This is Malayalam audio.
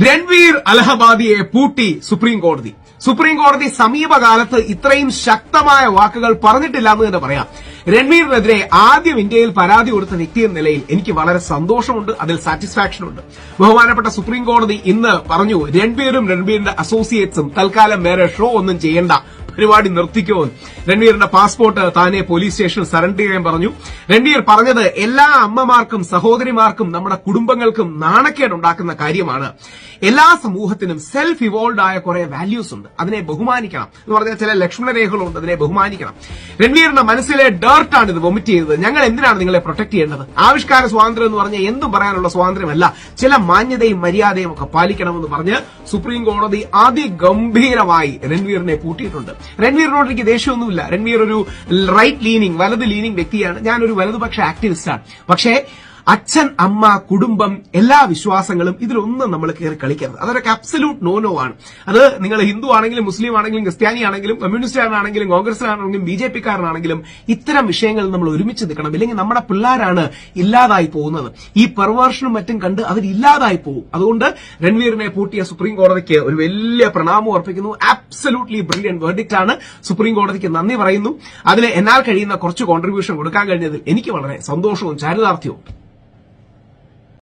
രൺവീർ അലഹബാദിയെ പൂട്ടി സുപ്രീം കോടതി. സുപ്രീം കോടതി സമീപകാലത്ത് ഇത്രയും ശക്തമായ വാക്കുകൾ പറഞ്ഞിട്ടില്ല എന്ന് തന്നെ പറയാം. രൺവീറിനെതിരെ ആദ്യം ഇന്ത്യയിൽ പരാതി കൊടുത്ത വ്യക്തി എന്ന നിലയിൽ എനിക്ക് വളരെ സന്തോഷമുണ്ട്, അതിൽ സാറ്റിസ്ഫാക്ഷനുണ്ട്. ബഹുമാനപ്പെട്ട സുപ്രീം കോടതി ഇന്ന് പറഞ്ഞു, രൺവീറും രൺവീറിന്റെ അസോസിയേറ്റ്സും തൽക്കാലം വേറെ ഷോ ഒന്നും ചെയ്യേണ്ട, പരിപാടി നിർത്തിക്കോ. രൺവീറിന്റെ പാസ്പോർട്ട് താനെ പോലീസ് സ്റ്റേഷനിൽ സറണ്ടർ ചെയ്യാൻ പറഞ്ഞു. രൺവീർ പറഞ്ഞത് എല്ലാ അമ്മമാർക്കും സഹോദരിമാർക്കും നമ്മുടെ കുടുംബങ്ങൾക്കും നാണക്കേടുണ്ടാക്കുന്ന കാര്യമാണ്. എല്ലാ സമൂഹത്തിനും സെൽഫ് ഇവോൾവ് ആയ കുറെ വാല്യൂസ് ഉണ്ട്, അതിനെ ബഹുമാനിക്കണം എന്ന് പറഞ്ഞാൽ ചില ലക്ഷ്മണരേഖകളുണ്ട്, അതിനെ ബഹുമാനിക്കണം. രൺവീറിന്റെ മനസ്സിലെ ഡേർട്ടാണ് ഇത് വൊമിറ്റ് ചെയ്തത്. ഞങ്ങൾ എന്തിനാണ് നിങ്ങളെ പ്രൊട്ടക്ട് ചെയ്യേണ്ടത്? ആവിഷ്കാര സ്വാതന്ത്ര്യം എന്ന് പറഞ്ഞാൽ എന്തും പറയാനുള്ള സ്വാതന്ത്ര്യമല്ല, ചില മാന്യതയും മര്യാദയും ഒക്കെ പാലിക്കണമെന്ന് പറഞ്ഞ് സുപ്രീം കോടതി അതിഗംഭീരമായി രൺവീറിനെ പൂട്ടിയിട്ടുണ്ട്. രൺവീറിനോട് എനിക്ക് ദേഷ്യമൊന്നുമില്ല. രൺവീർ ഒരു റൈറ്റ് ലീനിങ്, വലത് ലീനിങ് വ്യക്തിയാണ്. ഞാനൊരു വലതുപക്ഷ ആക്ടിവിസ്റ്റാണ്. പക്ഷേ അച്ഛൻ, അമ്മ, കുടുംബം, എല്ലാ വിശ്വാസങ്ങളും ഇതിലൊന്നും നമ്മൾ കയറി കളിക്കരുത്. അതൊക്കെ അബ്സല്യൂട്ട് നോ ആണ്. അത് നിങ്ങൾ ഹിന്ദു ആണെങ്കിലും മുസ്ലിം ആണെങ്കിലും ക്രിസ്ത്യാനി ആണെങ്കിലും കമ്മ്യൂണിസ്റ്റുകാരനാണെങ്കിലും കോൺഗ്രസ്സുകാരനാണെങ്കിലും BJP-കാരനാണെങ്കിലും ഇത്തരം വിഷയങ്ങളിൽ നമ്മൾ ഒരുമിച്ച് നിൽക്കണം. ഇല്ലെങ്കിൽ നമ്മുടെ പിള്ളേരാണ് ഇല്ലാതായി പോകുന്നത്. ഈ പെർവേർഷനും മറ്റും കണ്ട് അവരില്ലാതായി പോകും. അതുകൊണ്ട് രൺവീറിനെ പൂട്ടിയ സുപ്രീം കോടതിക്ക് ഒരു വലിയ പ്രണാമം അർപ്പിക്കുന്നു. ആബ്സല്യൂട്ട്ലി ബ്രില്യന്റ് വെർഡിക്റ്റ് ആണ്. സുപ്രീം കോടതിക്ക് നന്ദി പറയുന്നു. അതിൽ എന്നാൽ കഴിയുന്ന കുറച്ച് കോൺട്രിബ്യൂഷൻ കൊടുക്കാൻ കഴിഞ്ഞതിൽ എനിക്ക് വളരെ സന്തോഷവും ചാരിതാർത്ഥ്യവും.